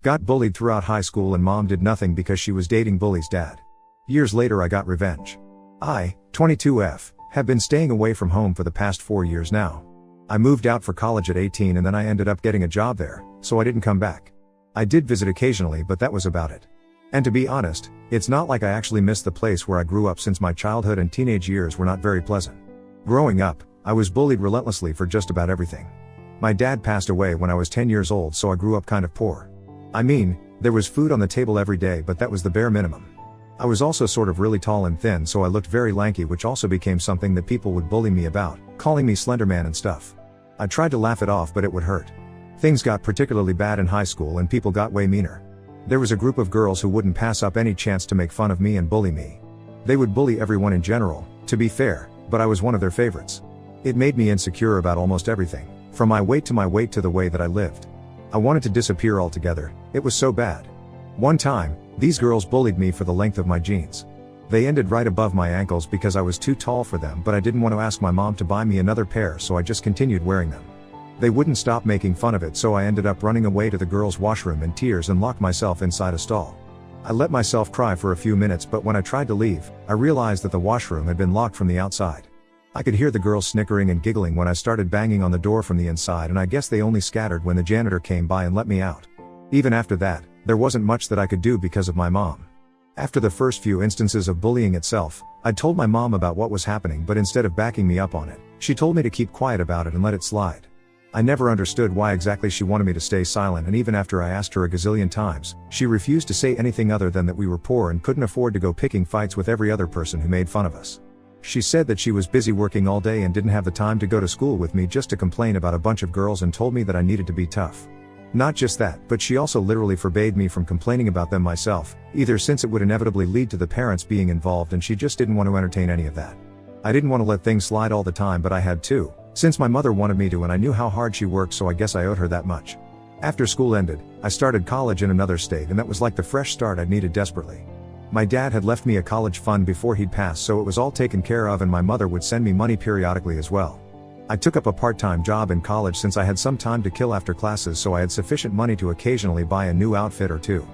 Got bullied throughout high school and mom did nothing because she was dating bully's dad. Years later I got revenge. I, 22F, have been staying away from home for the past 4 years now. I moved out for college at 18 and then I ended up getting a job there, so I didn't come back. I did visit occasionally but that was about it. And to be honest, it's not like I actually miss the place where I grew up since my childhood and teenage years were not very pleasant. Growing up, I was bullied relentlessly for just about everything. My dad passed away when I was 10 years old, so I grew up kind of poor. I mean, there was food on the table every day but that was the bare minimum. I was also sort of really tall and thin, so I looked very lanky, which also became something that people would bully me about, calling me Slenderman and stuff. I tried to laugh it off but it would hurt. Things got particularly bad in high school and people got way meaner. There was a group of girls who wouldn't pass up any chance to make fun of me and bully me. They would bully everyone in general, to be fair, but I was one of their favorites. It made me insecure about almost everything, from my weight to the way that I lived. I wanted to disappear altogether, it was so bad. One time, these girls bullied me for the length of my jeans. They ended right above my ankles because I was too tall for them, but I didn't want to ask my mom to buy me another pair, so I just continued wearing them. They wouldn't stop making fun of it, so I ended up running away to the girls' washroom in tears and locked myself inside a stall. I let myself cry for a few minutes, but when I tried to leave, I realized that the washroom had been locked from the outside. I could hear the girls snickering and giggling when I started banging on the door from the inside, and I guess they only scattered when the janitor came by and let me out. Even after that, there wasn't much that I could do because of my mom. After the first few instances of bullying itself, I told my mom about what was happening, but instead of backing me up on it, she told me to keep quiet about it and let it slide. I never understood why exactly she wanted me to stay silent, and even after I asked her a gazillion times, she refused to say anything other than that we were poor and couldn't afford to go picking fights with every other person who made fun of us. She said that she was busy working all day and didn't have the time to go to school with me just to complain about a bunch of girls, and told me that I needed to be tough. Not just that, but she also literally forbade me from complaining about them myself, either since it would inevitably lead to the parents being involved and she just didn't want to entertain any of that. I didn't want to let things slide all the time, but I had to, since my mother wanted me to and I knew how hard she worked, so I guess I owed her that much. After school ended, I started college in another state, and that was like the fresh start I'd needed desperately. My dad had left me a college fund before he'd passed, so it was all taken care of, and my mother would send me money periodically as well. I took up a part-time job in college since I had some time to kill after classes, so I had sufficient money to occasionally buy a new outfit or two.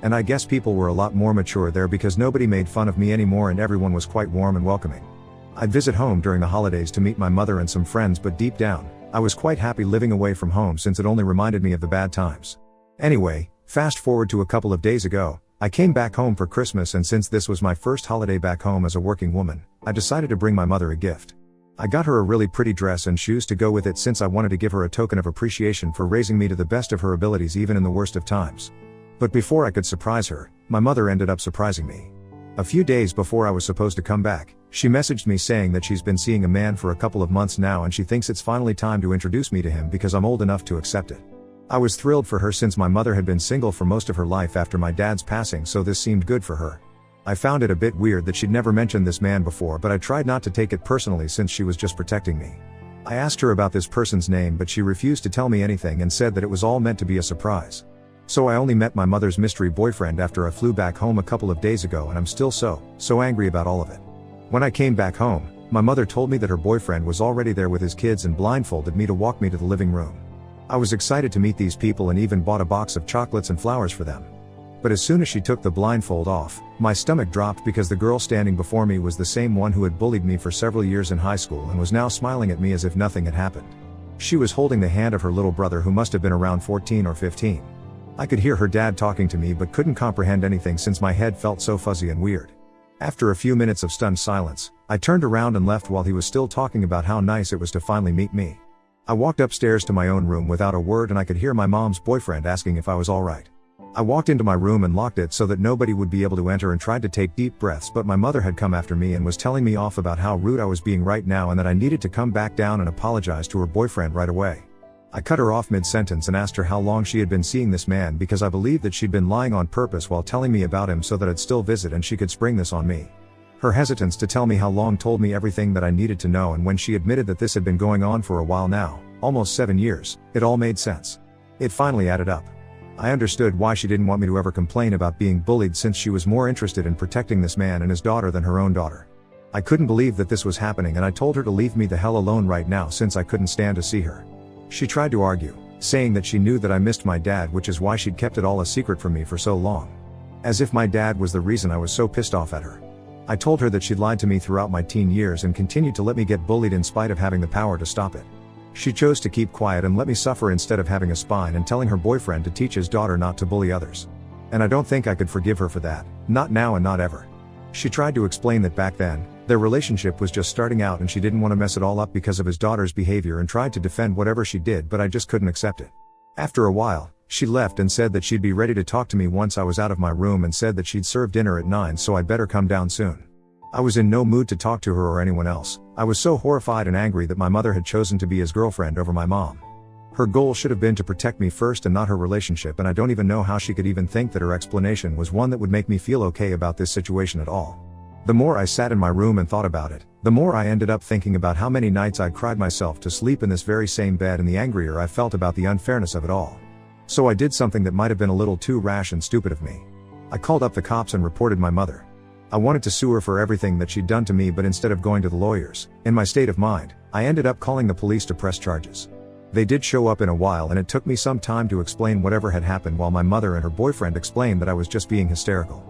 And I guess people were a lot more mature there because nobody made fun of me anymore and everyone was quite warm and welcoming. I'd visit home during the holidays to meet my mother and some friends, but deep down, I was quite happy living away from home since it only reminded me of the bad times. Anyway, fast forward to a couple of days ago, I came back home for Christmas, and since this was my first holiday back home as a working woman, I decided to bring my mother a gift. I got her a really pretty dress and shoes to go with it since I wanted to give her a token of appreciation for raising me to the best of her abilities even in the worst of times. But before I could surprise her, my mother ended up surprising me. A few days before I was supposed to come back, she messaged me saying that she's been seeing a man for a couple of months now and she thinks it's finally time to introduce me to him because I'm old enough to accept it. I was thrilled for her since my mother had been single for most of her life after my dad's passing, so this seemed good for her. I found it a bit weird that she'd never mentioned this man before, but I tried not to take it personally since she was just protecting me. I asked her about this person's name, but she refused to tell me anything and said that it was all meant to be a surprise. So I only met my mother's mystery boyfriend after I flew back home a couple of days ago, and I'm still so angry about all of it. When I came back home, my mother told me that her boyfriend was already there with his kids and blindfolded me to walk me to the living room. I was excited to meet these people and even bought a box of chocolates and flowers for them. But as soon as she took the blindfold off, my stomach dropped because the girl standing before me was the same one who had bullied me for several years in high school and was now smiling at me as if nothing had happened. She was holding the hand of her little brother, who must have been around 14 or 15. I could hear her dad talking to me but couldn't comprehend anything since my head felt so fuzzy and weird. After a few minutes of stunned silence, I turned around and left while he was still talking about how nice it was to finally meet me. I walked upstairs to my own room without a word, and I could hear my mom's boyfriend asking if I was alright. I walked into my room and locked it so that nobody would be able to enter and tried to take deep breaths, but my mother had come after me and was telling me off about how rude I was being right now and that I needed to come back down and apologize to her boyfriend right away. I cut her off mid-sentence and asked her how long she had been seeing this man because I believed that she'd been lying on purpose while telling me about him so that I'd still visit and she could spring this on me. Her hesitance to tell me how long told me everything that I needed to know, and when she admitted that this had been going on for a while now, almost 7 years, it all made sense. It finally added up. I understood why she didn't want me to ever complain about being bullied, since she was more interested in protecting this man and his daughter than her own daughter. I couldn't believe that this was happening, and I told her to leave me the hell alone right now since I couldn't stand to see her. She tried to argue, saying that she knew that I missed my dad, which is why she'd kept it all a secret from me for so long. As if my dad was the reason I was so pissed off at her. I told her that she'd lied to me throughout my teen years and continued to let me get bullied in spite of having the power to stop it. She chose to keep quiet and let me suffer instead of having a spine and telling her boyfriend to teach his daughter not to bully others. And I don't think I could forgive her for that, not now and not ever. She tried to explain that back then, their relationship was just starting out and she didn't want to mess it all up because of his daughter's behavior and tried to defend whatever she did, but I just couldn't accept it. After a while, she left and said that she'd be ready to talk to me once I was out of my room and said that she'd serve dinner at 9 so I'd better come down soon. I was in no mood to talk to her or anyone else. I was so horrified and angry that my mother had chosen to be his girlfriend over my mom. Her goal should have been to protect me first and not her relationship, and I don't even know how she could even think that her explanation was one that would make me feel okay about this situation at all. The more I sat in my room and thought about it, the more I ended up thinking about how many nights I'd cried myself to sleep in this very same bed and the angrier I felt about the unfairness of it all. So I did something that might have been a little too rash and stupid of me. I called up the cops and reported my mother. I wanted to sue her for everything that she'd done to me, but instead of going to the lawyers, in my state of mind, I ended up calling the police to press charges. They did show up in a while and it took me some time to explain whatever had happened while my mother and her boyfriend explained that I was just being hysterical.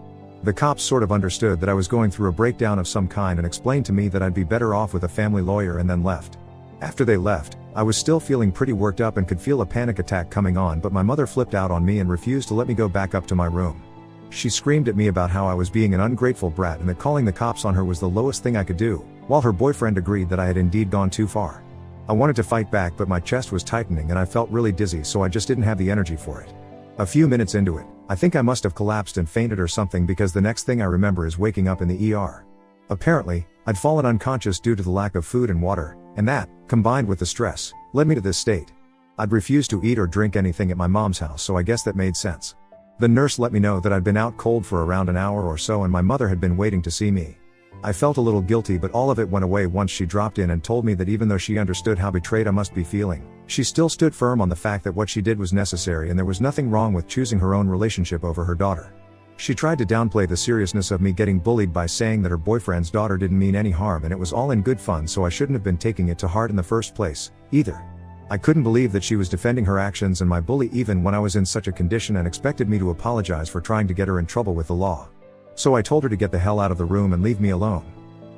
The cops sort of understood that I was going through a breakdown of some kind and explained to me that I'd be better off with a family lawyer and then left. After they left, I was still feeling pretty worked up and could feel a panic attack coming on, but my mother flipped out on me and refused to let me go back up to my room. She screamed at me about how I was being an ungrateful brat and that calling the cops on her was the lowest thing I could do, while her boyfriend agreed that I had indeed gone too far. I wanted to fight back, but my chest was tightening and I felt really dizzy, so I just didn't have the energy for it. A few minutes into it, I think I must have collapsed and fainted or something, because the next thing I remember is waking up in the ER. Apparently, I'd fallen unconscious due to the lack of food and water, and that, combined with the stress, led me to this state. I'd refused to eat or drink anything at my mom's house, so I guess that made sense. The nurse let me know that I'd been out cold for around an hour or so and my mother had been waiting to see me. I felt a little guilty, but all of it went away once she dropped in and told me that even though she understood how betrayed I must be feeling, she still stood firm on the fact that what she did was necessary and there was nothing wrong with choosing her own relationship over her daughter. She tried to downplay the seriousness of me getting bullied by saying that her boyfriend's daughter didn't mean any harm and it was all in good fun, so I shouldn't have been taking it to heart in the first place, either. I couldn't believe that she was defending her actions and my bully even when I was in such a condition and expected me to apologize for trying to get her in trouble with the law. So I told her to get the hell out of the room and leave me alone.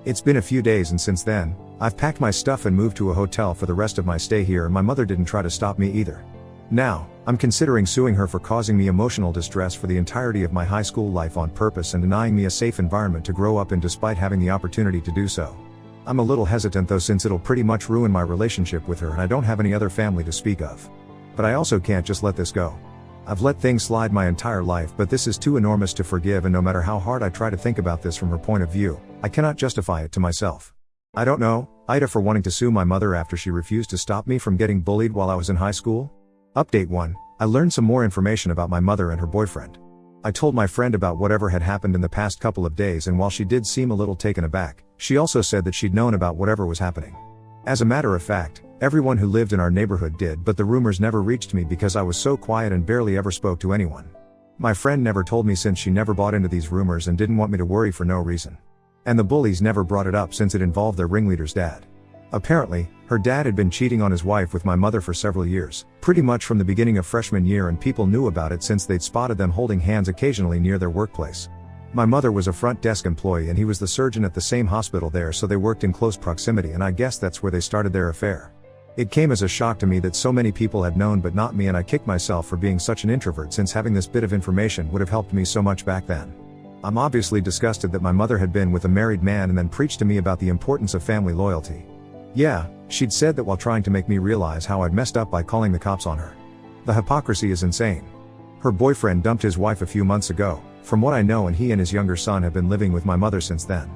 It's been a few days and since then, I've packed my stuff and moved to a hotel for the rest of my stay here, and my mother didn't try to stop me either. Now, I'm considering suing her for causing me emotional distress for the entirety of my high school life on purpose and denying me a safe environment to grow up in despite having the opportunity to do so. I'm a little hesitant though, since it'll pretty much ruin my relationship with her and I don't have any other family to speak of. But I also can't just let this go. I've let things slide my entire life, but this is too enormous to forgive, and no matter how hard I try to think about this from her point of view, I cannot justify it to myself. I don't know, Ida, for wanting to sue my mother after she refused to stop me from getting bullied while I was in high school. Update 1. I learned some more information about my mother and her boyfriend. I told my friend about whatever had happened in the past couple of days, and while she did seem a little taken aback, she also said that she'd known about whatever was happening. As a matter of fact, everyone who lived in our neighborhood did, but the rumors never reached me because I was so quiet and barely ever spoke to anyone. My friend never told me since she never bought into these rumors and didn't want me to worry for no reason. And the bullies never brought it up since it involved their ringleader's dad. Apparently, her dad had been cheating on his wife with my mother for several years, pretty much from the beginning of freshman year, and people knew about it since they'd spotted them holding hands occasionally near their workplace. My mother was a front desk employee and he was the surgeon at the same hospital there, so they worked in close proximity, and I guess that's where they started their affair. It came as a shock to me that so many people had known but not me, and I kicked myself for being such an introvert, since having this bit of information would have helped me so much back then. I'm obviously disgusted that my mother had been with a married man and then preached to me about the importance of family loyalty. Yeah, she'd said that while trying to make me realize how I'd messed up by calling the cops on her. The hypocrisy is insane. Her boyfriend dumped his wife a few months ago, from what I know, and he and his younger son have been living with my mother since then.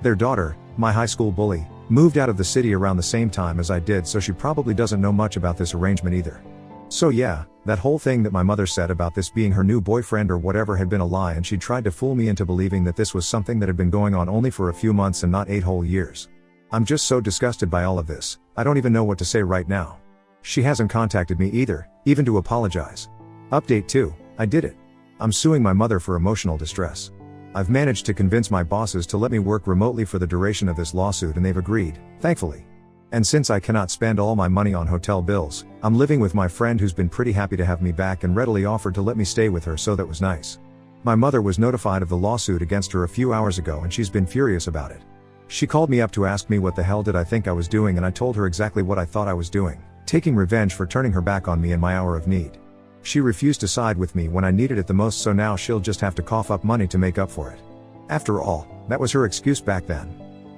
Their daughter, my high school bully, moved out of the city around the same time as I did, so she probably doesn't know much about this arrangement either. So yeah, that whole thing that my mother said about this being her new boyfriend or whatever had been a lie, and she tried to fool me into believing that this was something that had been going on only for a few months and not 8 whole years. I'm just so disgusted by all of this, I don't even know what to say right now. She hasn't contacted me either, even to apologize. Update 2, I did it. I'm suing my mother for emotional distress. I've managed to convince my bosses to let me work remotely for the duration of this lawsuit, and they've agreed, thankfully. And since I cannot spend all my money on hotel bills, I'm living with my friend who's been pretty happy to have me back and readily offered to let me stay with her, so that was nice. My mother was notified of the lawsuit against her a few hours ago and she's been furious about it. She called me up to ask me what the hell did I think I was doing, and I told her exactly what I thought I was doing, taking revenge for turning her back on me in my hour of need. She refused to side with me when I needed it the most, so now she'll just have to cough up money to make up for it. After all, that was her excuse back then.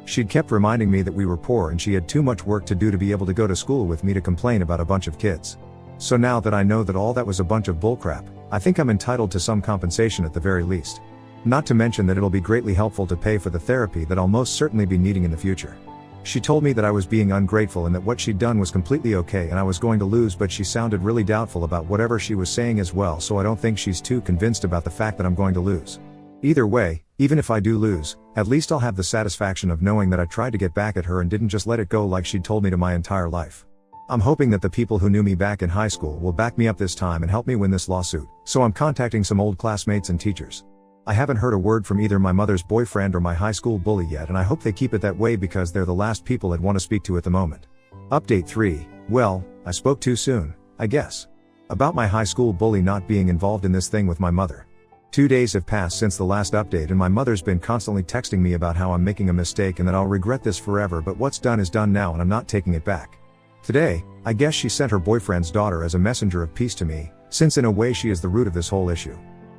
She'd kept reminding me that we were poor and she had too much work to do to be able to go to school with me to complain about a bunch of kids. So now that I know that all that was a bunch of bullcrap, I think I'm entitled to some compensation at the very least. Not to mention that it'll be greatly helpful to pay for the therapy that I'll most certainly be needing in the future. She told me that I was being ungrateful and that what she'd done was completely okay and I was going to lose, but she sounded really doubtful about whatever she was saying as well, so I don't think she's too convinced about the fact that I'm going to lose. Either way, even if I do lose, at least I'll have the satisfaction of knowing that I tried to get back at her and didn't just let it go like she'd told me to my entire life. I'm hoping that the people who knew me back in high school will back me up this time and help me win this lawsuit, so I'm contacting some old classmates and teachers. I haven't heard a word from either my mother's boyfriend or my high school bully yet, and I hope they keep it that way because they're the last people I'd want to speak to at the moment. Update 3, well, I spoke too soon, I guess. About my high school bully not being involved in this thing with my mother. 2 days have passed since the last update and my mother's been constantly texting me about how I'm making a mistake and that I'll regret this forever, but what's done is done now and I'm not taking it back. Today, I guess she sent her boyfriend's daughter as a messenger of peace to me, since in a way she is the root of this whole issue.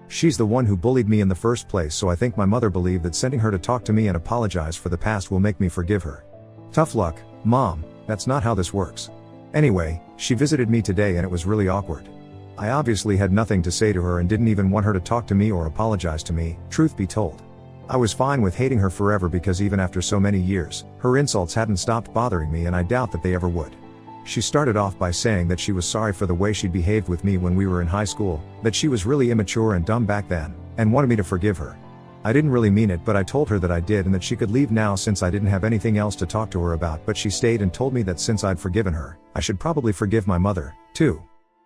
She's the one who bullied me in the first place, so I think my mother believed that sending her to talk to me and apologize for the past will make me forgive her. Tough luck, Mom, that's not how this works. Anyway, she visited me today and it was really awkward. I obviously had nothing to say to her and didn't even want her to talk to me or apologize to me, truth be told. I was fine with hating her forever because even after so many years, her insults hadn't stopped bothering me and I doubt that they ever would. She started off by saying that she was sorry for the way she'd behaved with me when we were in high school, that she was really immature and dumb back then, and wanted me to forgive her. I didn't really mean it, but I told her that I did and that she could leave now since I didn't have anything else to talk to her about, but she stayed and told me that since I'd forgiven her, I should probably forgive my mother, too.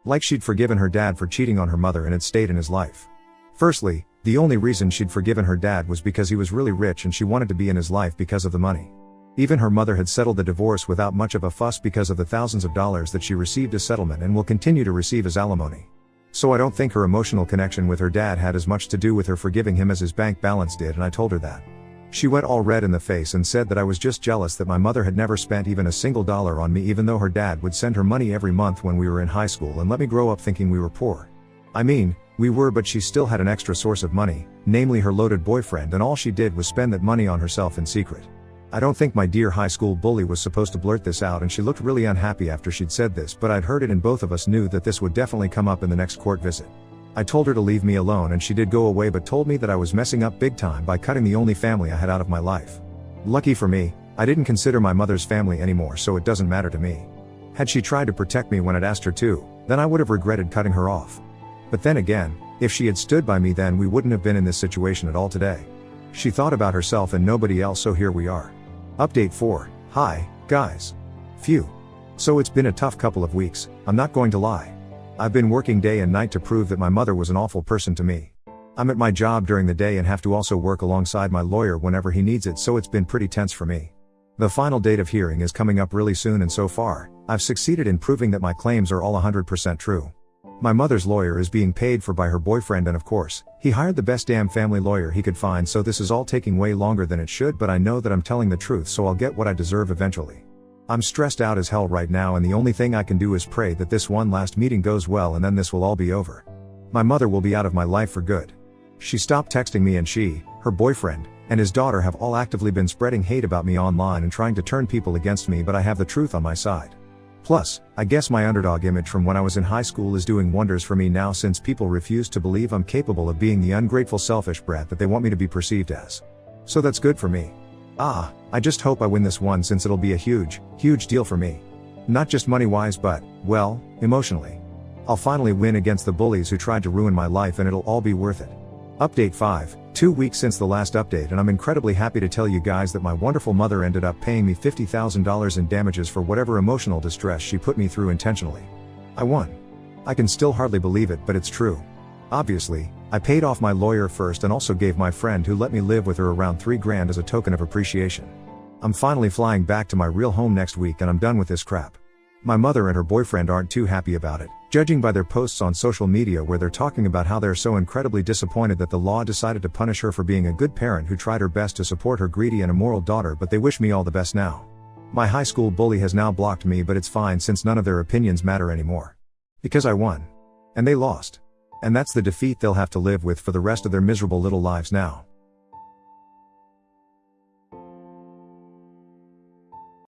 Like she'd forgiven her dad for cheating on her mother and had stayed in his life. Firstly, the only reason she'd forgiven her dad was because he was really rich and she wanted to be in his life because of the money. Even her mother had settled the divorce without much of a fuss because of the thousands of dollars that she received as settlement and will continue to receive as alimony. So I don't think her emotional connection with her dad had as much to do with her forgiving him as his bank balance did, and I told her that. She went all red in the face and said that I was just jealous that my mother had never spent even a single dollar on me, even though her dad would send her money every month when we were in high school and let me grow up thinking we were poor. I mean, we were, but she still had an extra source of money, namely her loaded boyfriend, and all she did was spend that money on herself in secret. I don't think my dear high school bully was supposed to blurt this out, and she looked really unhappy after she'd said this, but I'd heard it and both of us knew that this would definitely come up in the next court visit. I told her to leave me alone and she did go away, but told me that I was messing up big time by cutting the only family I had out of my life. Lucky for me, I didn't consider my mother's family anymore, so it doesn't matter to me. Had she tried to protect me when I'd asked her to, then I would have regretted cutting her off. But then again, if she had stood by me then we wouldn't have been in this situation at all today. She thought about herself and nobody else, so here we are. Update 4, hi, guys. Phew. So it's been a tough couple of weeks, I'm not going to lie. I've been working day and night to prove that my mother was an awful person to me. I'm at my job during the day and have to also work alongside my lawyer whenever he needs it, so it's been pretty tense for me. The final date of hearing is coming up really soon, and so far, I've succeeded in proving that my claims are all 100% true. My mother's lawyer is being paid for by her boyfriend, and of course, he hired the best damn family lawyer he could find, so this is all taking way longer than it should, but I know that I'm telling the truth, so I'll get what I deserve eventually. I'm stressed out as hell right now, and the only thing I can do is pray that this one last meeting goes well and then this will all be over. My mother will be out of my life for good. She stopped texting me, and she, her boyfriend, and his daughter have all actively been spreading hate about me online and trying to turn people against me, but I have the truth on my side. Plus, I guess my underdog image from when I was in high school is doing wonders for me now, since people refuse to believe I'm capable of being the ungrateful selfish brat that they want me to be perceived as. So that's good for me. I just hope I win this one, since it'll be a huge, huge deal for me. Not just money-wise but, well, emotionally. I'll finally win against the bullies who tried to ruin my life, and it'll all be worth it. Update 5, 2 weeks since the last update, and I'm incredibly happy to tell you guys that my wonderful mother ended up paying me $50,000 in damages for whatever emotional distress she put me through intentionally. I won. I can still hardly believe it, but it's true. Obviously, I paid off my lawyer first and also gave my friend who let me live with her around $3,000 as a token of appreciation. I'm finally flying back to my real home next week and I'm done with this crap. My mother and her boyfriend aren't too happy about it, judging by their posts on social media where they're talking about how they're so incredibly disappointed that the law decided to punish her for being a good parent who tried her best to support her greedy and immoral daughter, but they wish me all the best now. My high school bully has now blocked me, but it's fine since none of their opinions matter anymore. Because I won. And they lost. And that's the defeat they'll have to live with for the rest of their miserable little lives now.